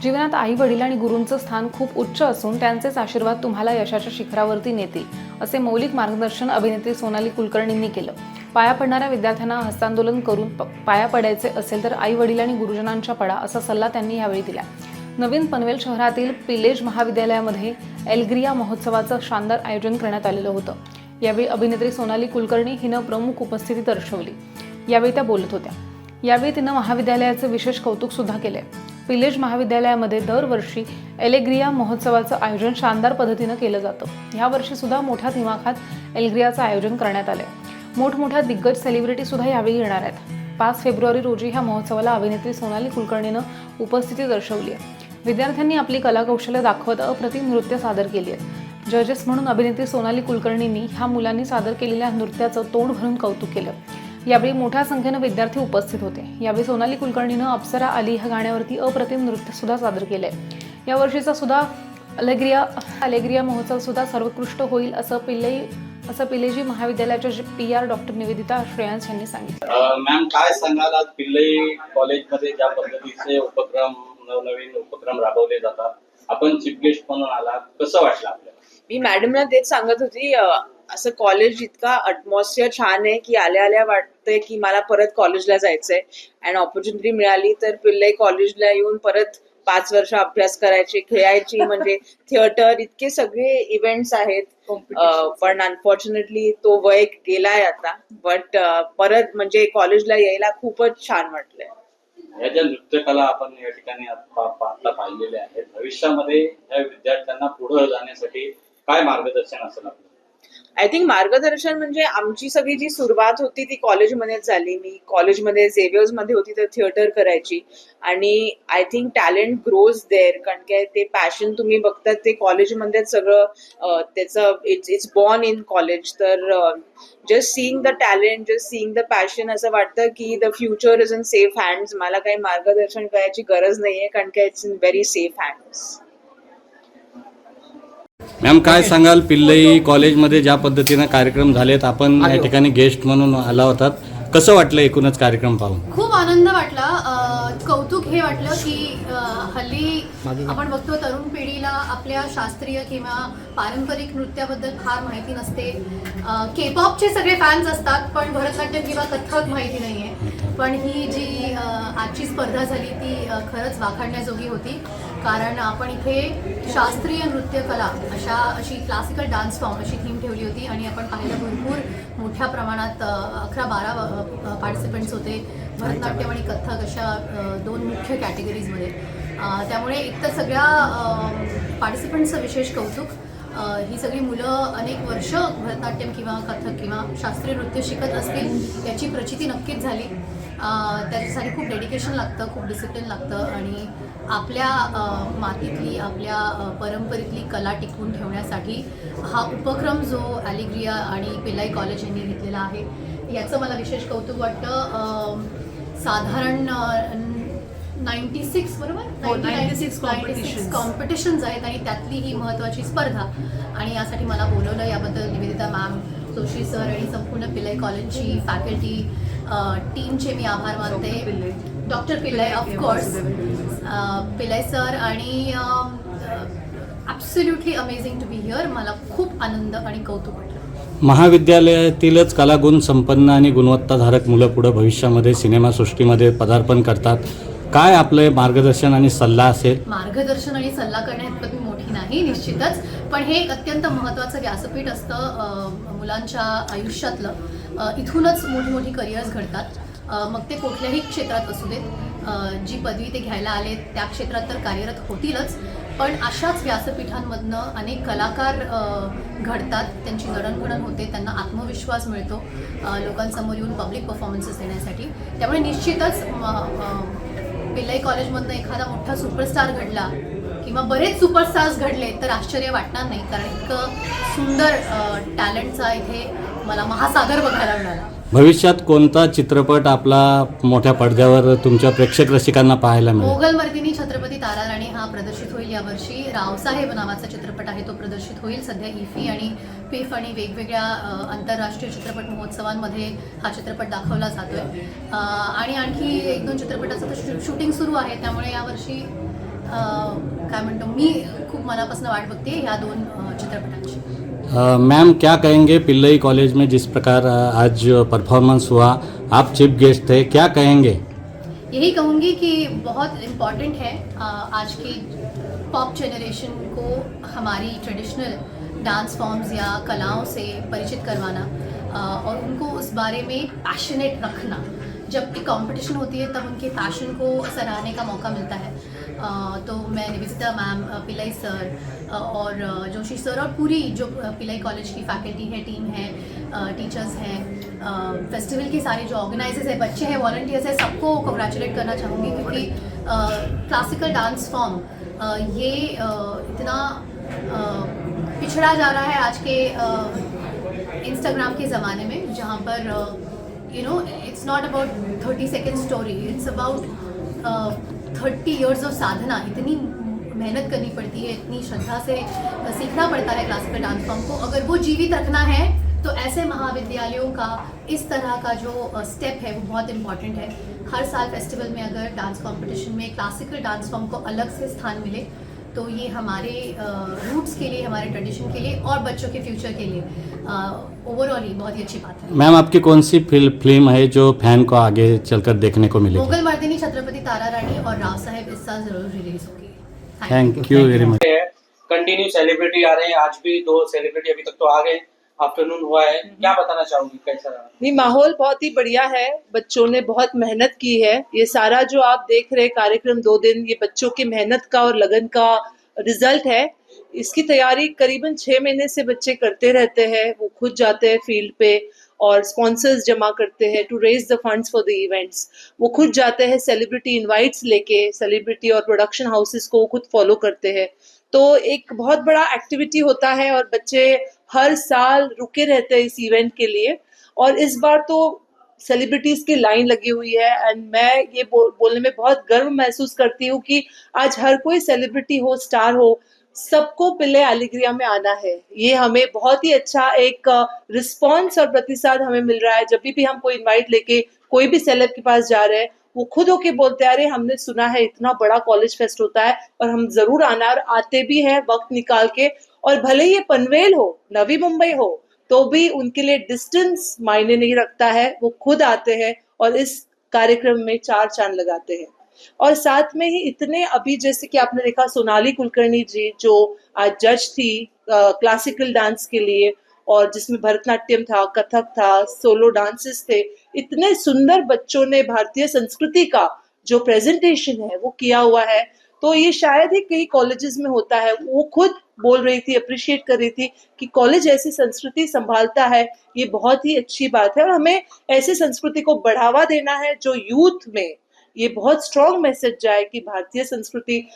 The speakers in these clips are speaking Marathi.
जीवनात आई वडील आणि गुरूंचं स्थान खूप उच्च असून त्यांचेच आशीर्वाद तुम्हाला यशाच्या शिखरावरती नेतील, असे मौलिक मार्गदर्शन अभिनेत्री सोनाली कुलकर्णींनी केलं. पाया पडणाऱ्या विद्यार्थ्यांना हस्तांदोलन करून पाया पडायचे असेल तर आई वडील आणि गुरुजनांच्या पडा, असा सल्ला त्यांनी यावेळी दिला. नवीन पनवेल शहरातील पिलेज महाविद्यालयामध्ये एल्ग्रिया महोत्सवाचं शानदार आयोजन करण्यात आलेलं होतं. यावेळी अभिनेत्री सोनाली कुलकर्णी हिनं प्रमुख उपस्थिती दर्शवली. यावेळी त्या बोलत होत्या. यावेळी तिनं महाविद्यालयाचं विशेष कौतुक सुद्धा केले. पिलेज महाविद्यालयामध्ये दरवर्षी एल्ग्रिया महोत्सवाचं आयोजन शानदार पद्धतीनं केलं जातं. यावर्षी सुद्धा मोठ्या दिमाखात एल्ग्रियाचं आयोजन करण्यात आलंय. मोठमोठ्या दिग्गज सेलिब्रिटी सुद्धा यावेळी येणार आहेत. 5 फेब्रुवारी रोजी ह्या महोत्सवाला अभिनेत्री सोनाली कुलकर्णीनं उपस्थिती दर्शवली आहे. विद्यार्थ्यांनी आपली कलाकौशल्य दाखवत अप्रतिम नृत्य सादर केली आहेत. जजेस म्हणून अभिनेत्री सोनाली कुलकर्णींनी ह्या मुलांनी सादर केलेल्या नृत्याचं तोंड भरून कौतुक केलं. यावेळी मोठ्या संख्येनं विद्यार्थी उपस्थित होते. यावेळी सोनाली कुलकर्णीनं अप्सरा आली ह्या गाण्यावरती अप्रतिम नृत्य सुद्धा सादर केलंय. यावर्षीचा सुद्धा एल्ग्रिया महोत्सव सुद्धा सर्वोत्कृष्ट होईल असं पिलेजी महाविद्यालयाच्या PR डॉक्टर निवेदिता श्रेयांस यांनी सांगितलं. मॅम, काय सांगाल, आज पिल्लई कॉलेजमध्ये ज्या पद्धतीचे नवनवीन उपक्रम राबवले जातात, आपण चीफ गेस्ट म्हणून आलात, कसं वाटलं आपल्याला? मी मॅडमला तेच सांगत होती, असं कॉलेज इतका अटमॉस्फिअर छान आहे की आल्या वाटतंय की मला परत कॉलेजला जायचंय. अँड ऑपॉर्च्युनिटी मिळाली तर पिल्लई कॉलेजला येऊन परत 5 वर्ष अभ्यास करायची, खेळायची, म्हणजे थिएटर, इतके सगळे इव्हेंट्स आहेत. पण अनफॉर्च्युनेटली तो वय गेलाय आता. बट परत म्हणजे कॉलेजला यायला खूपच छान वाटलंय. या ज्या नृत्यकला आपण या ठिकाणी आता पाहिलेल्या आहेत, भविष्यामध्ये या विद्यार्थ्यांना पुढे जाण्यासाठी काय मार्गदर्शन असेल आपलं? आय थिंक मार्गदर्शन म्हणजे आमची सगळी जी सुरुवात होती ती कॉलेजमध्येच झाली. मी कॉलेजमध्ये झेवियर्स मध्ये होती तर थिएटर करायची. आणि I think talent grows there, कारण काय ते पॅशन तुम्ही बघतात ते कॉलेजमध्येच सगळं त्याचं इट्स बॉर्न इन कॉलेज. तर just seeing the talent, just seeing the passion, असं वाटतं की the future is in safe hands. मला काही मार्गदर्शन करायची गरज नाहीये, कारण काय it's in very safe hands. Ma'am, काय सांगाल, पिल्लई कॉलेजमध्ये ज्या पद्धतीने कार्यक्रम झालेत, आपण या ठिकाणी गेस्ट म्हणून आला होतात, कसं वाटलं एकूणच कार्यक्रम पाहून? खूप आनंद वाटला. कौतुक हे वाटलं की हल्ली आपण बघतो तरुण पिढीला आपल्या शास्त्रीय किंवा पारंपरिक नृत्याबद्दल फार माहिती नसते. K-पॉपचे सगळे फॅन्स असतात पण भरतनाट्यम किंवा कथ्थक माहिती नाही आहे. पण ही जी आजची स्पर्धा झाली ती खरंच वाखाणण्याजोगी होती, कारण आपण इथे शास्त्रीय नृत्यकला अशी क्लासिकल डान्स फॉर्म अशी थीम ठेवली होती. आणि आपण पाहिलं भरपूर मोठ्या प्रमाणात 11-12 पार्टिसिपंट्स होते. भरतनाट्यम आणि कथ्थक अशा 2 मुख्य कॅटेगरीजमध्ये. त्यामुळे एक तर सगळ्या पार्टिसिपंट्सचं विशेष कौतुक. ही सगळी मुलं अनेक वर्ष भरतनाट्यम किंवा कथ्थक किंवा शास्त्रीय नृत्य शिकत असतील याची प्रचिती नक्कीच झाली. त्याच्यासाठी खूप डेडिकेशन लागतं, खूप डिसिप्लिन लागतं. आणि आपल्या मातीतली, आपल्या परंपरेतली कला टिकवून ठेवण्यासाठी हा उपक्रम जो एल्ग्रिया आणि पिल्लई कॉलेज यांनी घेतलेला आहे याचं मला विशेष कौतुक वाटतं. साधारण 96 बरोबर 96 कॉम्पिटिशन्स आहेत आणि त्यातली ही महत्त्वाची स्पर्धा. आणि यासाठी मला बोलवलं, याबद्दल निवेदिता मॅम, जोशी सर आणि संपूर्ण पिल्लई कॉलेजची फॅकल्टी टीमचे मी आभार मानते. Doctor Pillai of course, Pillai sir, आणि absolutely amazing to be here. मला खूप आनंद आणि कौतुक वाटलं. महाविद्यालयातीलच कलागुण संपन्न आणि गुणवत्ताधारक मुलं पुढे भविष्यामध्ये सिनेमासृष्टीमध्ये पदार्पण करतात. काय आपलं मार्गदर्शन आणि सल्ला असेल? मार्गदर्शन आणि सल्ला करण्यात मी मोठी नाही निश्चितच, पण हे एक अत्यंत महत्त्वाचं व्यासपीठ असतं मुलांच्या आयुष्यातलं. इथूनच मोठी करिअर्स घडतात. मग ते कुठल्याही क्षेत्रात असू देत. जी पदवी ते घ्यायला आले त्या क्षेत्रात तर कार्यरत होतीलच, पण अशाच व्यासपीठांमधनं अनेक कलाकार घडतात. त्यांची जडणघडण होते, त्यांना आत्मविश्वास मिळतो लोकांसमोर येऊन पब्लिक परफॉर्मन्सेस देण्यासाठी. त्यामुळे निश्चितच पिल्लई कॉलेजमधनं एखादा मोठा सुपरस्टार घडला किंवा बरेच सुपरस्टार्स घडले तर आश्चर्य वाटणार नाही, कारण इतकं सुंदर टॅलेंटचा इथे मला महासागर बघायला मिळाला. भविष्यात कोणता चित्रपट आपला मोठ्या पडद्यावर तुमच्या प्रेक्षक रसिकांना पाहायला मिळेल? मोगलमर्दिनी छत्रपती ताराराणी हा प्रदर्शित होईल यावर्षी. रावसाहेब नावाचा चित्रपट आहे तो प्रदर्शित होईल. सध्या इफी आणि पिफ आणि वेगवेगळ्या आंतरराष्ट्रीय चित्रपट महोत्सवांमध्ये हा चित्रपट दाखवला जातोय. आणि आणखी 1-2 चित्रपटाचं तर शूटिंग सुरू आहे. त्यामुळे यावर्षी काय म्हणतो मी खूप मनापासून वाट बघते ह्या 2 चित्रपटांची. मैम क्या कहेंगे पिल्लई कॉलेज में जिस प्रकार आज परफॉर्मेंस हुआ, आप चीफ गेस्ट थे, क्या कहेंगे? यही कहूँगी कि बहुत इम्पॉर्टेंट है आज की पॉप जनरेशन को हमारी ट्रेडिशनल डांस फॉर्म्स या कलाओं से परिचित करवाना और उनको उस बारे में पैशनेट रखना. जब एक कंपटीशन होती है तब उनके पैशन को सराहने का मौका मिलता है. तो मैं निवेदिता मैम, पिल्लई सर और जोशी सर और पूरी जो पिल्लई कॉलेज की फैकल्टी है, टीम है, टीचर्स हैं, फेस्टिवल के सारे जो ऑर्गेनाइजर्स हैं, बच्चे हैं, वॉलंटियर्स हैं, सबको कंग्रेचुलेट करना चाहूँगी क्योंकि क्लासिकल डांस फॉर्म ये इतना पिछड़ा जा रहा है आज के इंस्टाग्राम के ज़माने में, जहाँ पर it's not about 30 second story, it's about 30 years of साधना. इतनी मेहनत करनी पड़ती है, इतनी श्रद्धा से सीखना पड़ता है क्लासिकल डांस फॉर्म को. अगर वो जीवित रखना है तो ऐसे महाविद्यालयों का इस तरह का जो स्टेप है वो बहुत इम्पॉर्टेंट है. हर साल फेस्टिवल में अगर डांस कंपटीशन में क्लासिकल डांस फॉर्म को अलग से स्थान मिले तो ये हमारे रूट्स के लिए, हमारे ट्रेडिशन के लिए और बच्चों के फ्यूचर के लिए ओवरऑल ही बहुत ही अच्छी बात है. मैम आपकी कौन सी फिल्म है जो फैन को आगे चलकर देखने को मिलेगी? मुगल मर्दिनी, छत्रपति तारा रानी और राव साहेब इस साल जरूर रिलीज होगी. Thank you very much. Continue celebrity आ रहे हैं, आज भी 2 सेलिब्रिटी अभी तक तो आ गए, आफ्टरनून हुआ है, क्या बताना चाहूंगी, कैसा रहा? नहीं, माहौल बहुत ही बढ़िया है. बच्चों ने बहुत मेहनत की है. ये सारा जो आप देख रहे कार्यक्रम 2 दिन, ये बच्चों की मेहनत का और लगन का रिजल्ट है. इसकी तैयारी करीबन 6 महीने से बच्चे करते रहते हैं. वो खुद जाते हैं फील्ड पे और स्पॉन्सर्स जमा करते हैं to raise the funds for the events. वो खुद जाते हैं सेलिब्रिटी इनवाइट्स लेके, सेलिब्रिटी और प्रोडक्शन हाउसेस को खुद फॉलो करते हैं. तो एक बहुत बड़ा एक्टिविटी होता है और बच्चे हर साल रुके रहते हैं इस इवेंट के लिए. और इस बार तो सेलिब्रिटीज की लाइन लगी हुई है एंड मैं ये बोलने में बहुत गर्व महसूस करती हूँ कि आज हर कोई सेलिब्रिटी हो, स्टार हो, सबको पिल्लई एलिग्रिया में आना है. ये हमें बहुत ही अच्छा एक रिस्पॉन्स और प्रतिसाद हमें मिल रहा है. जब भी हम कोई इनवाइट लेके कोई भी सेलेब के पास जा रहे हैं, वो खुद होके बोलते हैं, अरे हमने सुना है इतना बड़ा कॉलेज फेस्ट होता है और हम जरूर आना, और आते भी हैं वक्त निकाल के. और भले ये पनवेल हो, नवी मुंबई हो, तो भी उनके लिए डिस्टेंस मायने नहीं रखता है. वो खुद आते हैं और इस कार्यक्रम में 4 चांद लगाते हैं. और साथ में ही इतने, अभी जैसे कि आपने देखा सोनाली कुलकर्णी जी जो आज जज थी क्लासिकल डांस के लिए, और जिसमें भरतनाट्यम था, कथक था, सोलो डांसेस थे. इतने सुंदर बच्चों ने भारतीय संस्कृति का जो प्रेजेंटेशन है वो किया हुआ है. तो ये शायद ही कई कॉलेजेस में होता है. वो खुद बोल रही थी, अप्रिशिएट कर रही थी कि कॉलेज ऐसी संस्कृति संभालता है, ये बहुत ही अच्छी बात है. और हमें ऐसी संस्कृति को बढ़ावा देना है जो यूथ में ये बहुत स्ट्रॉन्ग मैसेज जाए कि भारतीय संस्कृति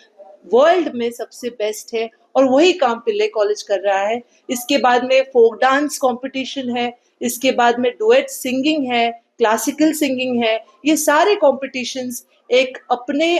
वर्ल्ड में सबसे बेस्ट है. और वही काम पिल्लई कॉलेज कर रहा है. इसके बाद में फोक डांस कंपटीशन है, इसके बाद में डुएट सिंगिंग है, क्लासिकल सिंगिंग है. ये सारे कॉम्पिटिशन्स एक अपने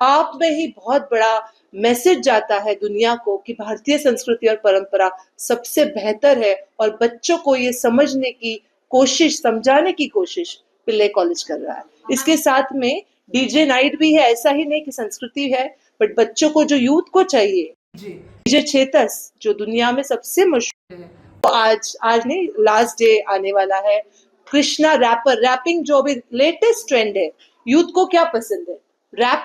आप में ही बहुत बड़ा मैसेज जाता है दुनिया को कि भारतीय संस्कृति और परंपरा सबसे बेहतर है. और बच्चों को ये समझने की कोशिश, समझाने की कोशिश पिल्लई कॉलेज कर रहा है. इसके साथ में डीजे नाइट भी है. ऐसा ही नहीं कि संस्कृति है, बट बच्चों को जो यूथ को चाहिए, डीजे चेतस जो दुनिया में सबसे मशहूर है, तो आज नहीं, लास्ट डे आने वाला है. कृष्णा रैपर, रैपिंग जो अभी लेटेस्ट ट्रेंड है, यूथ को क्या पसंद है, रैप,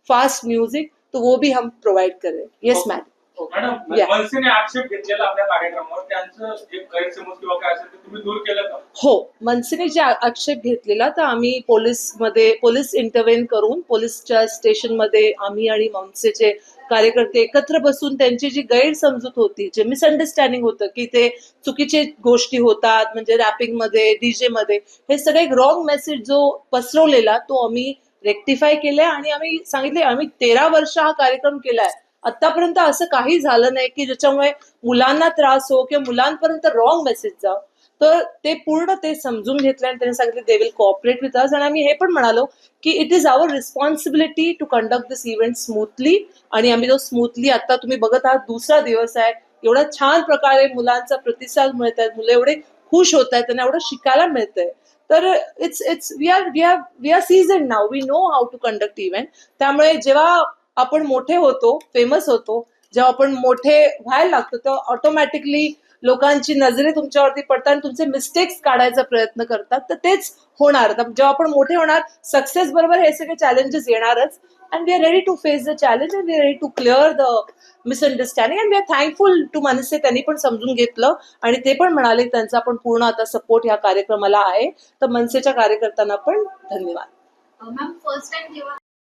फास्ट म्यूजिक, तो वो भी हम प्रोवाइड कर रहे हैं. Yes madam. Madam, Yeah. मनसेने आक्षेप घेतलेला आपल्या कार्यक्रमावर, त्यांचं जे गैरसमज किंवा काय असेल ते तुम्ही दूर केलं का? हो, मनसेने जे आक्षेप घेतलेला, तर आम्ही पोलीस इंटरव्हेन करून पोलीसच्या स्टेशनमध्ये आम्ही आणि मनसेचे कार्यकर्ते एकत्र बसून त्यांची जी गैरसमजूत होती, जे मिसअंडरस्टँडिंग होतं की ते चुकीचे गोष्टी होतात, म्हणजे रॅपिंग मध्ये, डीजे मध्ये, हे सगळे एक रॉंग मेसेज जो पसरवलेला तो आम्ही रेक्टिफाय केलाय. आणि आम्ही सांगितले, आम्ही 13 वर्ष हा कार्यक्रम केलाय, आतापर्यंत असं काही झालं नाही की ज्याच्यामुळे मुलांना त्रास हो किंवा मुलांपर्यंत रॉंग मेसेज जाव. तर ते पूर्ण ते समजून घेतलं आणि त्यांनी सांगितलं they will cooperate with us. आणि आम्ही हे पण म्हणालो की it is our responsibility to conduct this event smoothly. आणि आम्ही तो स्मूथली, आता तुम्ही बघत आहात, दुसरा दिवस आहे, एवढा छान प्रकारे मुलांचा प्रतिसाद मिळत आहे, मुलं एवढे खुश होत आहेत, त्यांना एवढं शिकायला मिळतंय. तर we are season now, we know how to conduct event. त्यामुळे जेव्हा आपण मोठे होतो, फेमस होतो, जेव्हा आपण मोठे व्हायला लागतो तेव्हा ऑटोमॅटिकली लोकांची नजरे तुमच्यावरती पडतात आणि तुमचे मिस्टेक्स काढायचा प्रयत्न करतात. तर तेच होणार. जेव्हा आपण मोठे होणार, सक्सेस बरोबर हे सगळे चॅलेंजेस येणारच. And we are ready to face the challenge and we are ready to clear the misunderstanding and we are thankful to MNS. त्यांनी पण समजून घेतलं आणि ते पण म्हणाले त्यांचा पण पूर्ण आता सपोर्ट ह्या कार्यक्रमाला आहे. तर मनसेच्या कार्यकर्त्यांना पण धन्यवाद. मॅम फर्स्ट टाइम जेव्हा